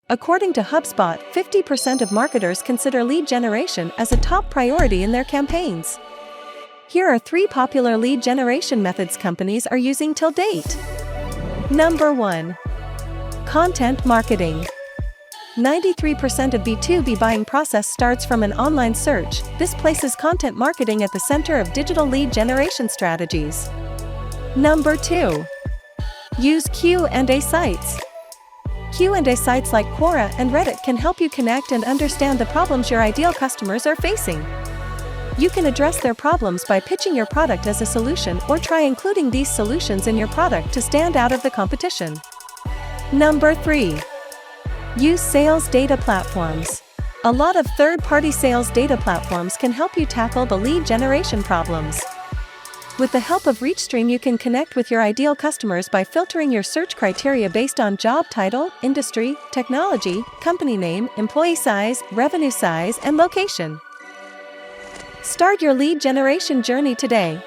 According to HubSpot, 50% of marketers consider lead generation as a top priority in their campaigns. Here are 3 popular lead generation methods companies are using till date. Number 1. Content marketing. 93% of B2B buying process starts from an online search. This places content marketing at the center of digital lead generation strategies. Number 2. Use Q&A sites. Q&A sites like Quora and Reddit can help you connect and understand the problems your ideal customers are facing. You can address their problems by pitching your product as a solution or try including these solutions in your product to stand out of the competition. Number 3. Use sales data platforms. A lot of third-party sales data platforms can help you tackle the lead generation problems. With the help of ReachStream, you can connect with your ideal customers by filtering your search criteria based on job title, industry, technology, company name, employee size, revenue size, and location. Start your lead generation journey today.